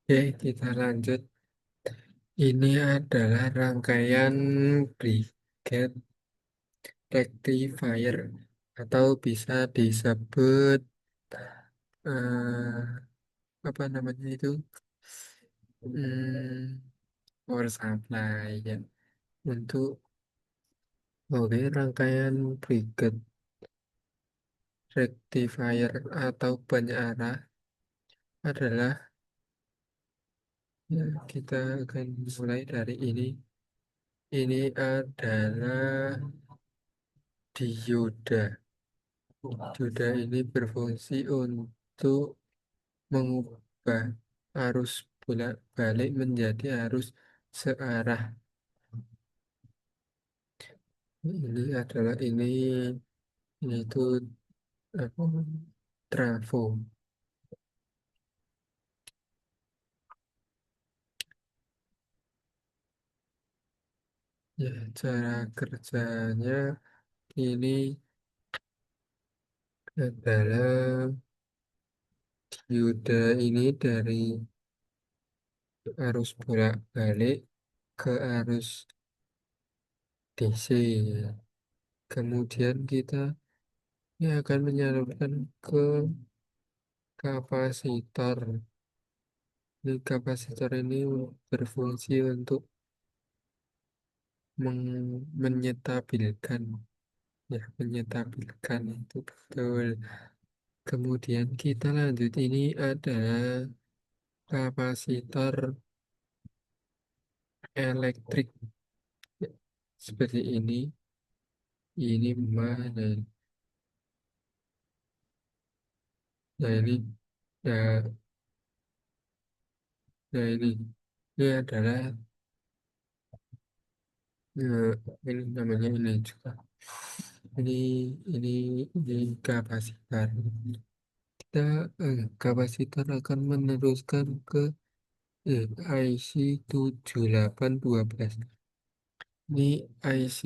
Oke, kita lanjut. Ini adalah rangkaian briket rectifier atau bisa disebut apa namanya itu? Hmm, Power supply ya. Untuk rangkaian briket rectifier atau penyearah adalah ya, kita akan mulai dari ini. Ini adalah dioda. Dioda ini berfungsi untuk mengubah arus bolak-balik menjadi arus searah. Ini itu apa? Trafo. Ya, cara kerjanya ini adalah dioda ini dari arus bolak-balik ke arus DC. Kemudian kita akan menyalurkan ke kapasitor. Ini kapasitor ini berfungsi untuk menyetabilkan, ya, menyetabilkan itu betul. Kemudian kita lanjut, ini adalah kapasitor elektrik. Ya, seperti ini mana? Nah ini, nah, ini adalah eh, ini namanya ini juga. Ini ini ini kapasitor. Kita kapasitor akan meneruskan ke IC 7812. Ini IC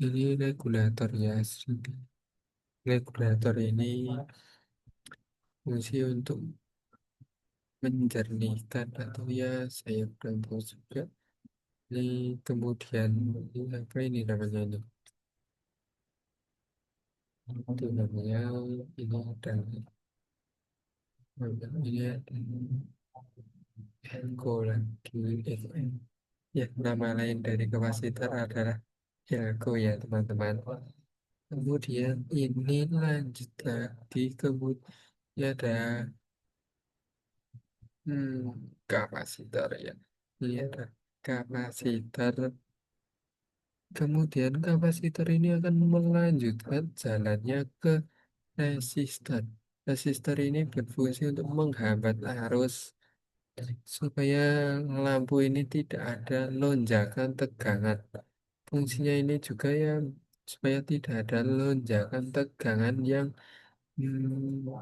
ini regulator ya. Regulator ini fungsi untuk menjernihkan atau ya saya kurang tahu juga. Ini kemudian ini apa ini namanya ini? Itu namanya ini adalah ini Elko lagi FM. Ya, nama lain dari kapasitor adalah Elko ya teman-teman. Kemudian ini lanjut lagi, kemudian ada kapasitor ya. Ini ada kapasitor. Kemudian kapasitor ini akan melanjutkan jalannya ke resistor. Resistor ini berfungsi untuk menghambat arus supaya lampu ini tidak ada lonjakan tegangan. Fungsinya ini juga ya supaya tidak ada lonjakan tegangan yang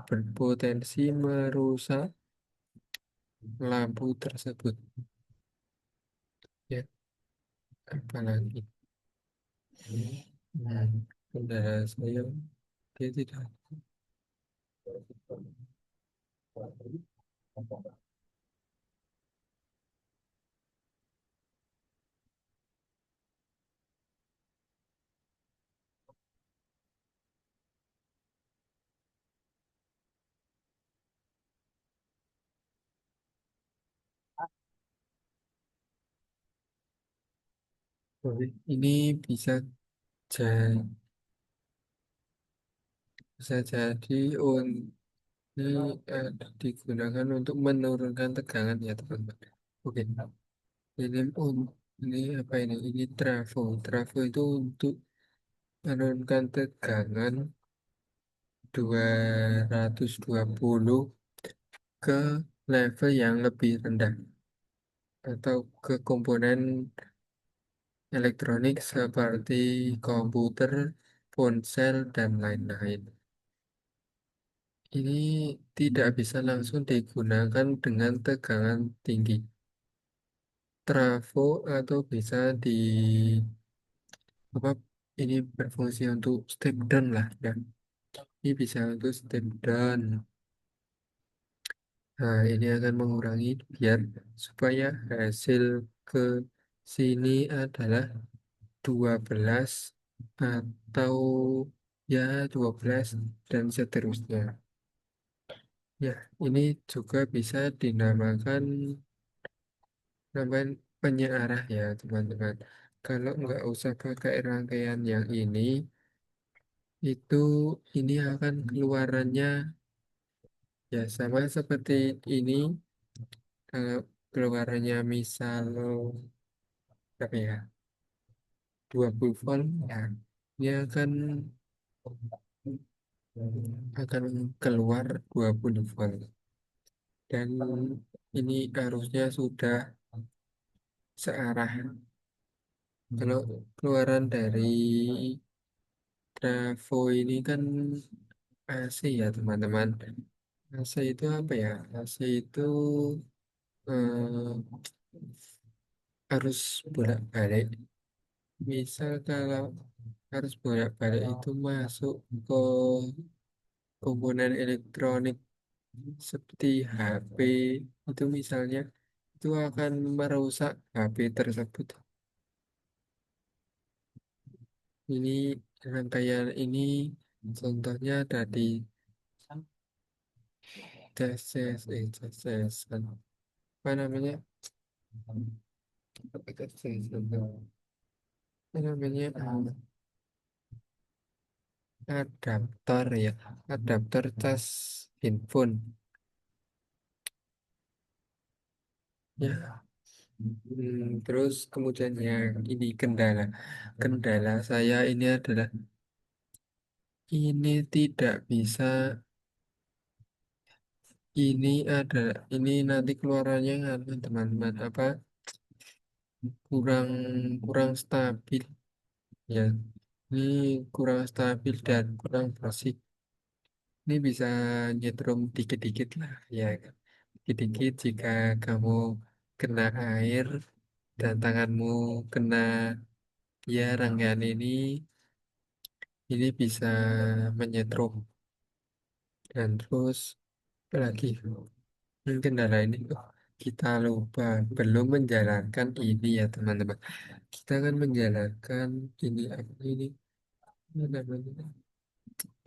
berpotensi merusak lampu tersebut. Ya, apalagi kendala saya dia tidak. Ini bisa jadi ini digunakan untuk menurunkan tegangan ya teman-teman. Oke, ini ini apa ini? Ini trafo. Trafo itu untuk menurunkan tegangan 220 ke level yang lebih rendah atau ke komponen elektronik seperti komputer, ponsel, dan lain-lain. Ini tidak bisa langsung digunakan dengan tegangan tinggi. Trafo atau bisa di apa ini berfungsi untuk step down lah ya. Ini bisa untuk step down. Nah, ini akan mengurangi biar supaya hasil ke sini adalah 12 atau ya 12 dan seterusnya. Ya, ini juga bisa dinamakan namanya penyearah ya teman-teman. Kalau nggak usah pakai rangkaian yang itu ini akan keluarannya ya sama seperti ini. Kalau keluarannya misal berapa ya 20 volt ya, dia akan keluar 20 volt dan ini arusnya sudah searah. Kalau keluaran dari trafo ini kan AC ya teman-teman. AC itu apa ya? AC itu eh, harus bolak-balik. Misal kalau harus bolak-balik itu masuk ke komponen elektronik seperti HP itu misalnya itu akan merusak HP tersebut. Ini rangkaian ini contohnya ada di CSS apa namanya? Apa CSS apa namanya? Adaptor ya, adaptor cas handphone. Ya, terus kemudian yang ini kendala. Kendala saya ini adalah ini tidak bisa ini nanti keluarannya kan teman-teman apa kurang kurang stabil ya. Ini kurang stabil dan kurang bersih. Ini bisa nyetrum dikit-dikit lah ya kan. Dikit-dikit jika kamu kena air dan tanganmu kena ya rangkaian ini bisa menyetrum dan terus apalagi kendala ini kita lupa belum menjalankan ini ya teman-teman. Kita akan menjalankan ini apa ini namanya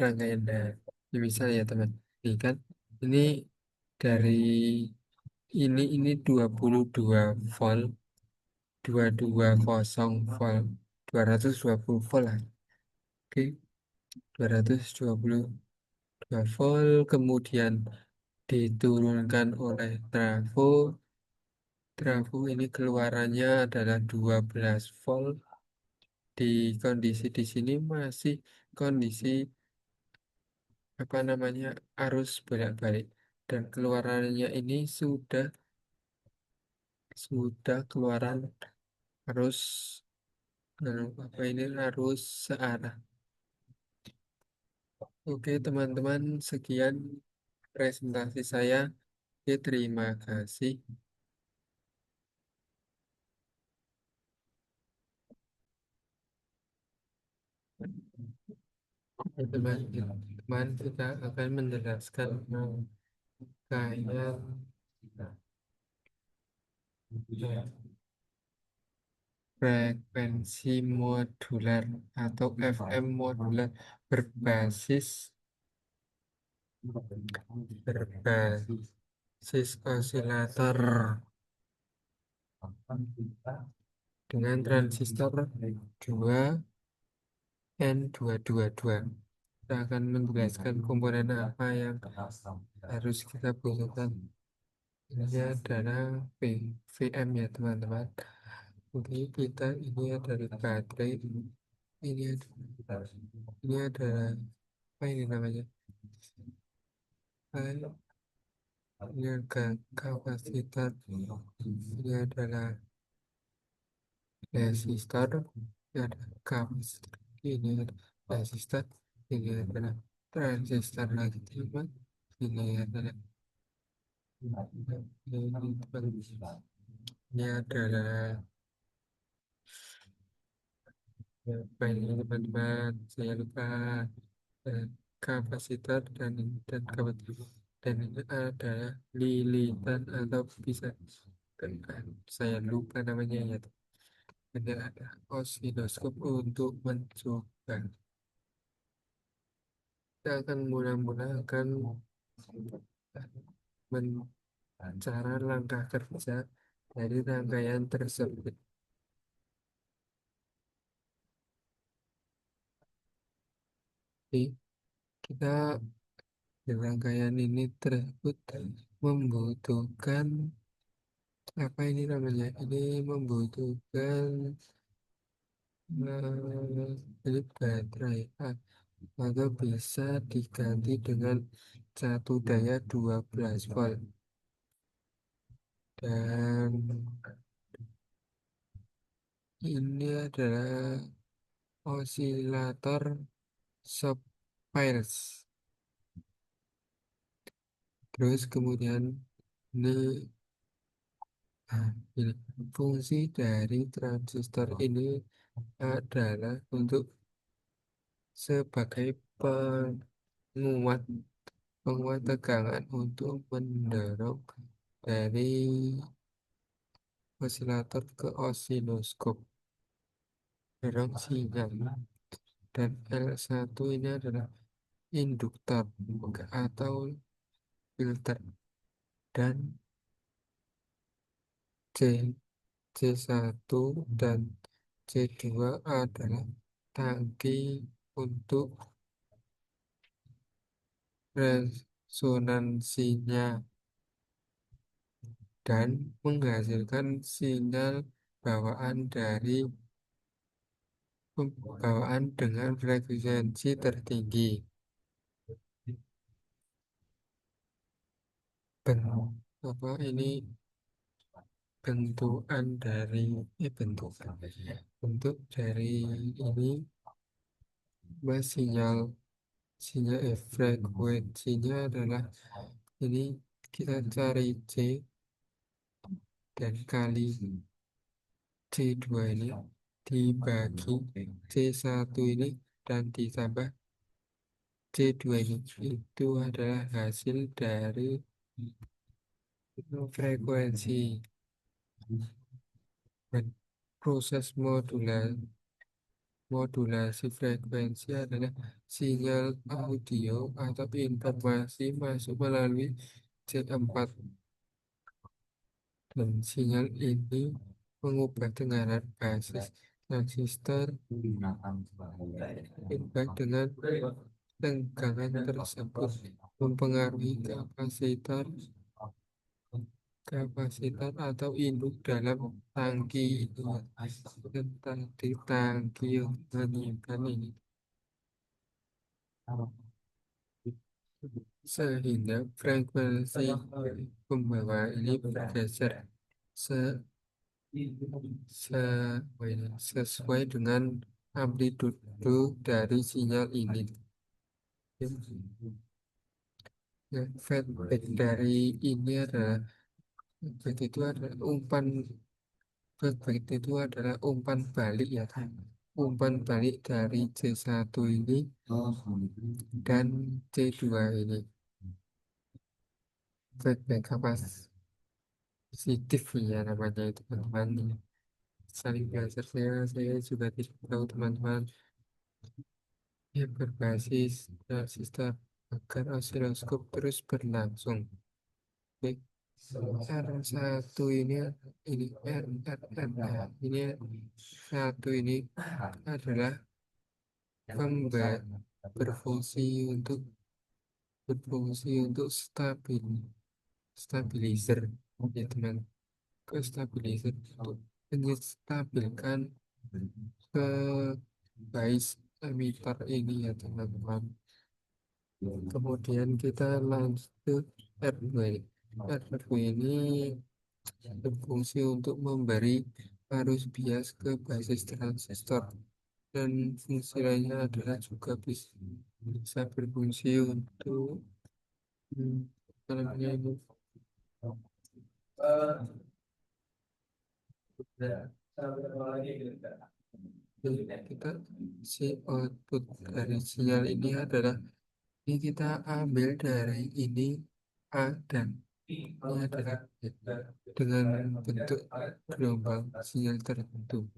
rangkaian dari misalnya ya teman. Ini kan ini dari ini 22 volt 220 volt 220 volt lah. Oke, 222 volt kemudian diturunkan oleh trafo. Trafo ini keluarannya adalah 12 volt. Di kondisi di sini masih kondisi apa namanya arus bolak-balik dan keluarannya ini sudah keluaran arus apa ini arus searah. Oke teman-teman, sekian presentasi saya. Oke, terima kasih. Ya, teman-teman, kita akan menjelaskan rangkaian frekuensi modular atau FM modular berbasis berbasis osilator dengan transistor 2N222. Kita akan menjelaskan komponen apa yang harus kita butuhkan. Ini adalah VM ya teman-teman. Oke, kita ini adalah baterai. Ini adalah apa ini namanya? Ini agak kapasitor. Ini adalah resistor. Ini ada kapasitor. Ini ada resistor. Ini adalah transistor lagi teman. Ini adalah ini adalah apa ini teman-teman? Saya lupa kapasitor dan kapasitor. dan ini adalah lilitan atau bisa saya lupa namanya ya. Ini ada osiloskop untuk mencoba. Kita akan mula-mula cara langkah kerja dari rangkaian tersebut. Jadi, kita di rangkaian ini tersebut membutuhkan apa ini namanya? Ini membutuhkan ini baterai atau bisa diganti dengan satu daya 12 volt dan ini adalah osilator Shopwires. Terus kemudian ini, ini fungsi dari transistor ini adalah untuk sebagai penguat penguat tegangan untuk mendorong dari osilator ke osiloskop dorong sinyal dan L1 ini adalah induktor atau filter dan C C1 dan C2 adalah tangki untuk resonansinya dan menghasilkan sinyal bawaan dari bawaan dengan frekuensi tertinggi. Ben, apa ini bentukan dari bentuk dari ini sinyal sinyal frekuensinya adalah ini kita cari C dan kali C2 ini dibagi C1 ini dan ditambah C2 ini itu adalah hasil dari frekuensi dan proses modulasi frekuensi adalah sinyal audio atau informasi masuk melalui C4 dan sinyal ini mengubah tekanan basis transistor feedback dengan tegangan tersebut mempengaruhi kapasitor atau induk dalam tangki itu tentang di tangki yang menyimpan ini sehingga frekuensi pembawa ini bergeser se, sesuai dengan amplitudo dari sinyal ini. Ya, feedback dari ini adalah feedback itu adalah feedback itu adalah umpan balik ya kan? Umpan balik dari C1 ini dan C2 ini feedback positif ya namanya itu teman-teman saling belajar saya juga tidak tahu teman-teman yang berbasis transistor agar osiloskop terus berlangsung. Oke. R1 ini ini satu ini adalah pemba- berfungsi untuk stabilizer ya teman ke stabilizer untuk menstabilkan ke bias emitter ini ya teman-teman. Kemudian kita lanjut ke R2 ini. R2 ini berfungsi untuk memberi arus bias ke basis transistor dan fungsi lainnya adalah juga bisa berfungsi untuk apa namanya ini kita si output dari sinyal ini adalah ini kita ambil dari ini A dan ini adalah dengan bentuk gelombang sinyal tertentu.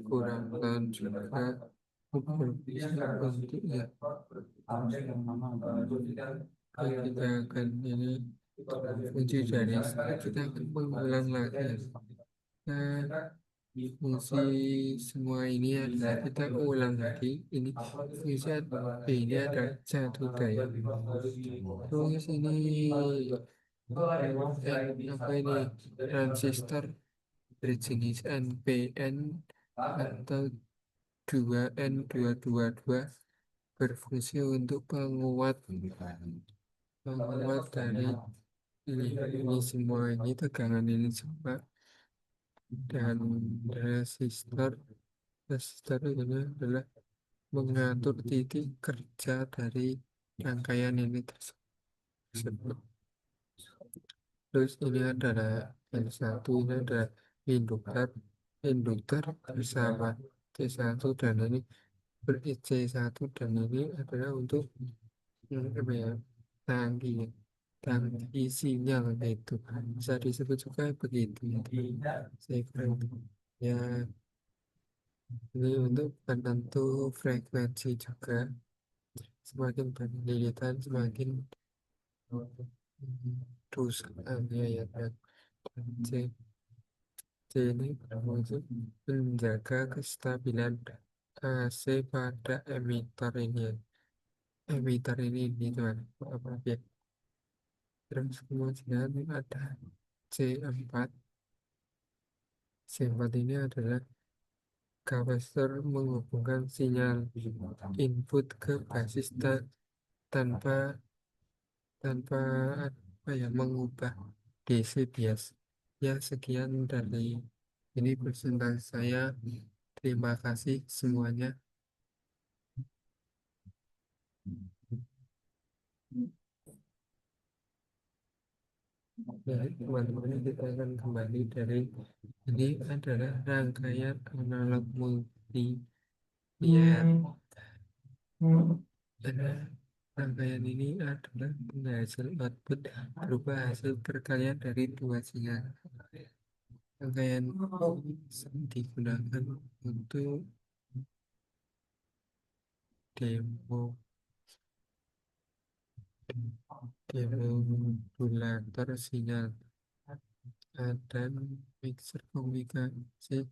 Kurangkan juga bisa untuk ya kita akan ini fungsi dari kita akan mengulang lagi ya. Nah, fungsi semua ini adalah kita ulang lagi ini fungsi ini adalah satu daya terus ini apa ini transistor bridging is NPN atau 2N222 berfungsi untuk penguat dari ini semua ini tegangan ini semua dan resistor resistor ini adalah mengatur titik kerja dari rangkaian ini tersebut. Terus ini adalah yang satu ini adalah induktor induktor bersama C1 dan ini C1 dan ini adalah untuk apa ya tangki tangki sinyal itu bisa disebut juga begitu saya kurang ya ini untuk penentu frekuensi juga semakin penelitian semakin rusak ya kan C, C ini berfungsi menjaga kestabilan AC pada emitter ini ya. Emitter ini teman apa ya terus kemudian ada C4 C4 ini adalah kapasitor menghubungkan sinyal input ke basis tanpa tanpa apa ya mengubah DC bias ya sekian dari ini presentasi saya terima kasih semuanya. Jadi teman-teman kita akan kembali dari ini adalah rangkaian analog multimedia. Karena rangkaian ini adalah penghasil output berupa hasil perkalian dari dua sinyal. Rangkaian digunakan untuk demo demodulator sinyal dan mixer komunikasi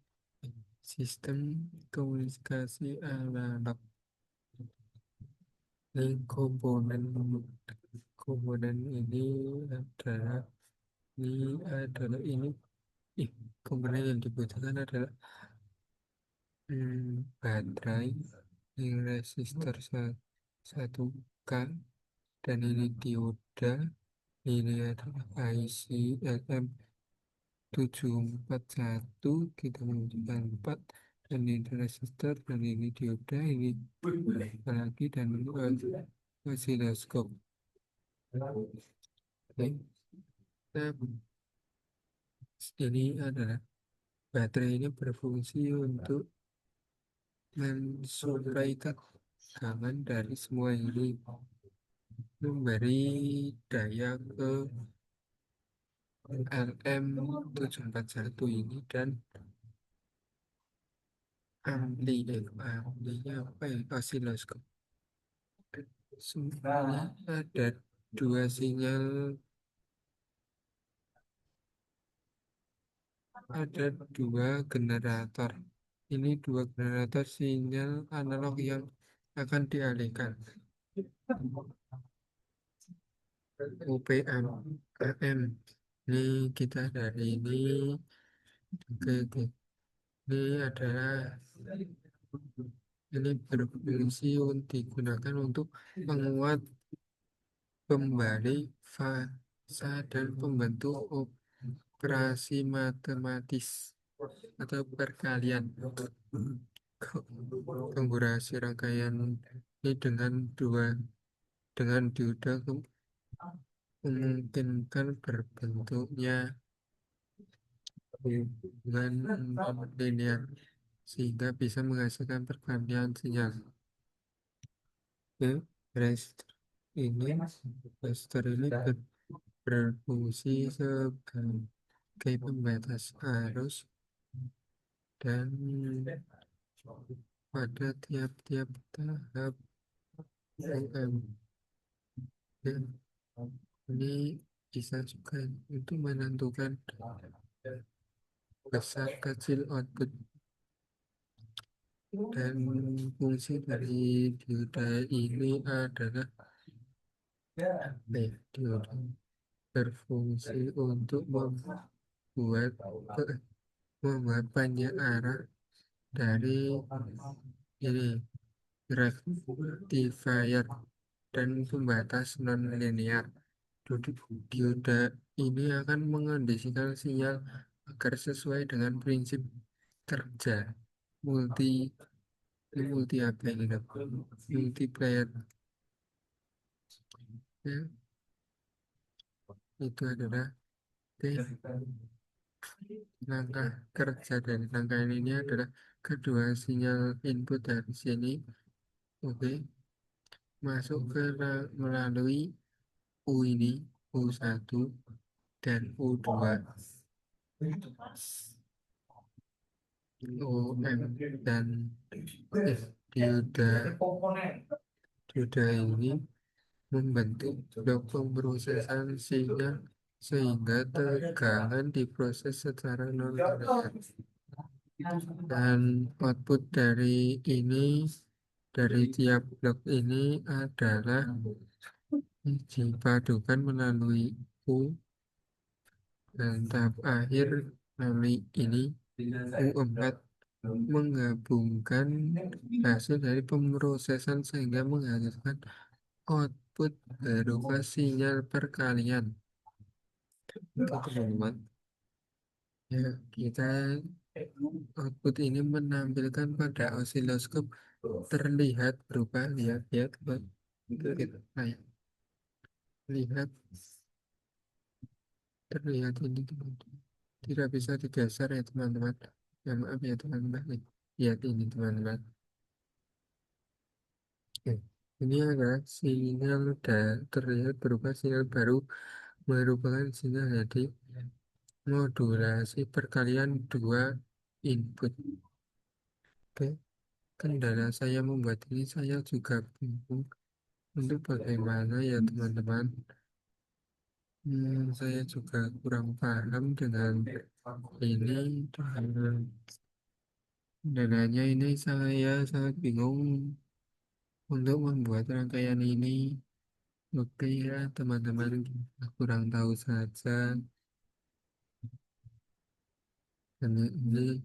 sistem komunikasi analog. Ini komponen ini ih, komponen yang dibutuhkan adalah baterai yang resistor 1K dan ini dioda ini adalah IC LM741 kita menunjukkan 4 dan ini resistor dan ini dioda ini lagi dan osiloskop. Oke. Nah, ini adalah baterai ini berfungsi untuk mensuplai tegangan dari semua ini memberi daya ke LM741 ini dan amplinya apa ya osiloskop semuanya ada dua sinyal ada dua generator ini dua generator sinyal analog yang akan dialihkan UPM AM ini kita dari ini oke. Ini adalah ini berfungsi digunakan untuk menguat kembali fasa dan pembentuk operasi matematis atau perkalian konfigurasi rangkaian ini dengan dioda memungkinkan berbentuknya hubungan non-linear sehingga bisa menghasilkan pergantian sinyal. Ya, resistor ini resistor ini berfungsi sebagai pembatas arus dan pada tiap-tiap tahap UM. Ya, ini bisa juga untuk menentukan besar kecil output dan fungsi dari dioda ini adalah dioda berfungsi untuk membuat panjang arah dari ini rectifier dan pembatas non-linear. Dioda ini akan mengondisikan sinyal agar sesuai dengan prinsip kerja multi multi apa ini multiplier, ya, itu adalah langkah kerja dari rangkaian ini adalah kedua sinyal input dari sini, oke, masuk melalui U ini, U1 dan U2, OM dan F. Dioda ini membentuk blok pemrosesan sinyal sehingga tegangan diproses secara non-linear dan output dari tiap blok ini adalah dipadukan melalui U dan tahap akhir melalui ini U4 menggabungkan hasil dari pemrosesan sehingga menghasilkan output berupa sinyal perkalian. Oke, teman-teman. Ya, kita output ini menampilkan pada osiloskop terlihat berupa lihat Bang. Itu kita lihat terlihat ini teman-teman. Tidak bisa digeser ya teman-teman. Ya maaf ya teman-teman. Lihat ini teman-teman. Oke. Ini adalah sinyal terlihat berupa sinyal baru merupakan sinyal jadi modulasi perkalian dua input. Oke. Kendala saya membuat ini saya juga bingung untuk bagaimana ya teman-teman. Saya juga kurang paham dengan ini dengan dananya ini saya sangat bingung untuk membuat rangkaian ini. Oke ya teman-teman, kita kurang tahu saja dan ini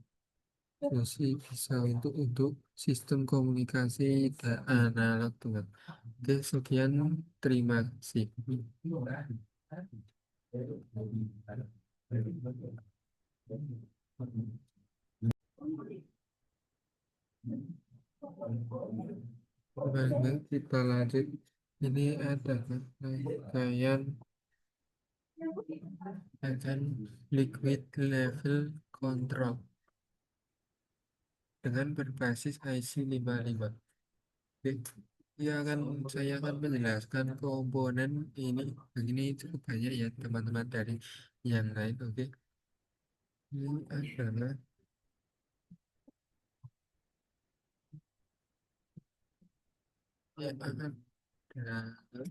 masih bisa untuk sistem komunikasi dan analog teman. Oke, sekian, terima kasih. Baik, kita lanjut. Ini adalah rangkaian akan liquid level control dengan berbasis IC55. Oke. Saya akan menjelaskan komponen ini cukup banyak ya teman-teman dari yang lain. Oke, ini adalah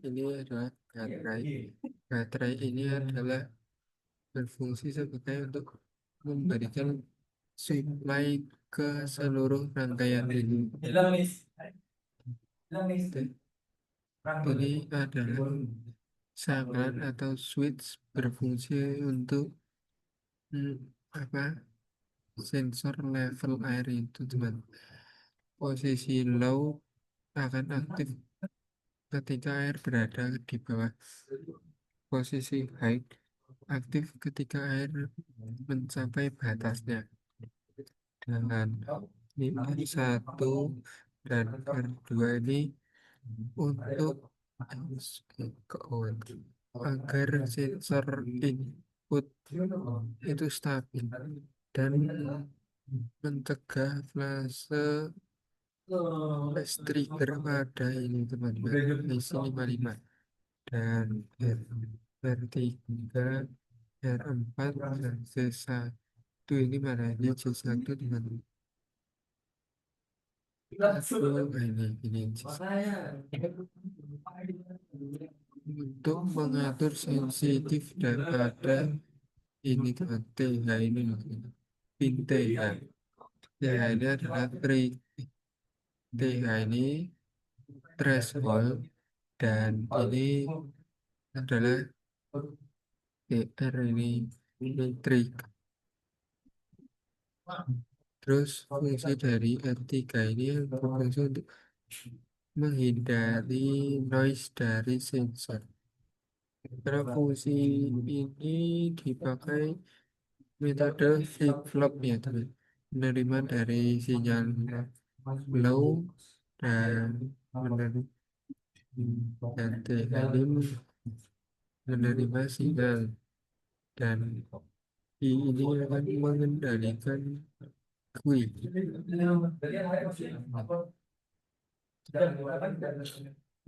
ini adalah baterai. Baterai ini adalah berfungsi sebagai untuk memberikan supply ke seluruh rangkaian ini. Oke. Ini adalah sangkal atau switch berfungsi untuk hmm, apa sensor level air itu teman. Posisi low akan aktif ketika air berada di bawah. Posisi high aktif ketika air mencapai batasnya. Dan ini satu dan R2 ini untuk agar sensor input itu stabil dan mencegah flase flash trigger pada ini teman-teman IC55 dan R3, R4 dan C1 ini mana C1 teman-teman. Ini untuk mengatur sensitif daripada ini teman TH ini loh, pin TH. TH ini adalah TH ini threshold dan ini adalah TR ini metrik. Terus fungsi dari R3 ini berfungsi untuk menghindari noise dari sensor. Karena fungsi ini dipakai metode flip-flop ya teman. Menerima dari sinyal low dan menerima dan THD menerima sinyal dan ini akan mengendalikan kui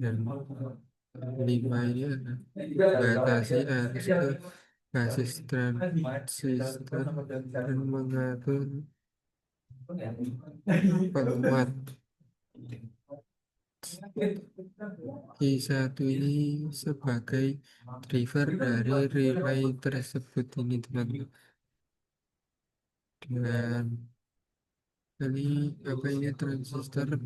dan lima ini batasi arus ke basis transistor dan mengatur penguat I1 ini sebagai driver dari relay tersebut ini teman-teman. Dan ini apa ini transistor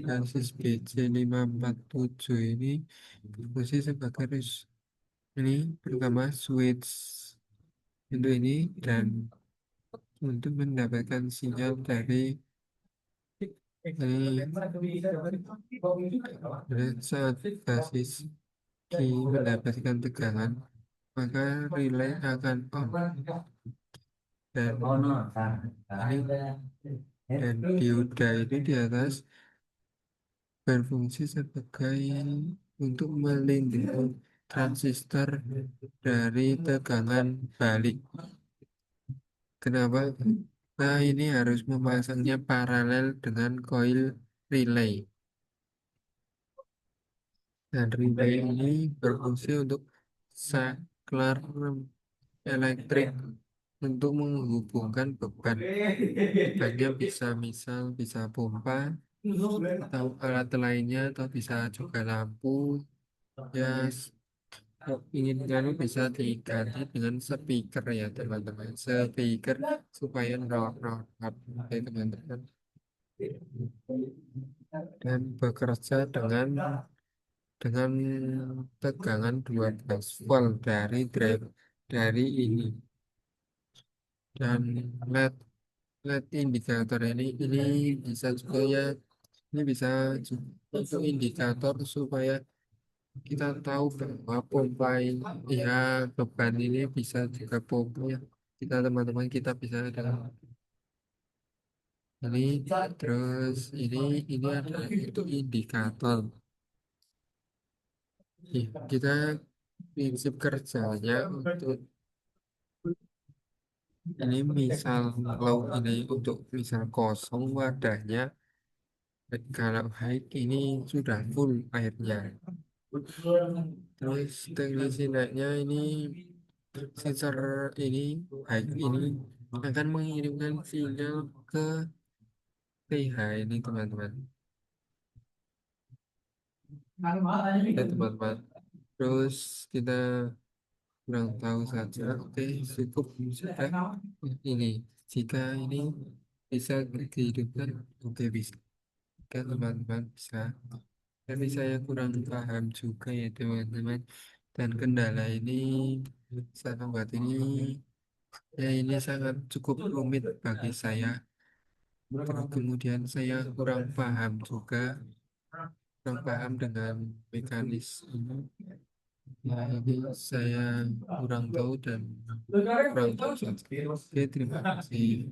basis BC547 ini berfungsi sebagai ini pertama switch untuk ini dan untuk mendapatkan sinyal dari ini dan saat basis Q mendapatkan tegangan maka relay akan on dan dan dioda ini di atas berfungsi sebagai untuk melindungi transistor dari tegangan balik. Kenapa? Nah, ini harus memasangnya paralel dengan koil relay. Dan relay ini berfungsi untuk saklar elektrik untuk menghubungkan beban. Bebannya bisa misal bisa pompa atau alat lainnya atau bisa juga lampu ya inginkan bisa diganti dengan speaker ya teman-teman speaker supaya rock oke teman-teman dan bekerja dengan tegangan 12 volt dari drive dari ini dan LED LED indikator ini bisa juga ya ini bisa untuk indikator supaya kita tahu bahwa pompa ini ya beban ini bisa juga pompa ya kita teman-teman kita bisa ada ini terus ini adalah untuk indikator. Kita prinsip kerjanya untuk ini misal kalau ini untuk misal kosong wadahnya kalau high ini sudah full airnya terus teknisi naiknya ini sensor ini high ini akan mengirimkan sinyal ke PH ini teman-teman ya teman-teman terus kita kurang tahu saja oke cukup sudah ini jika ini bisa dihidupkan oke bisa kan teman-teman bisa tapi saya kurang paham juga ya teman-teman dan kendala ini saya membuat ini ya ini sangat cukup rumit bagi saya terus kemudian saya kurang paham dengan mekanisme ya ini saya kurang tahu dan kurang tahu saja oke terima kasih.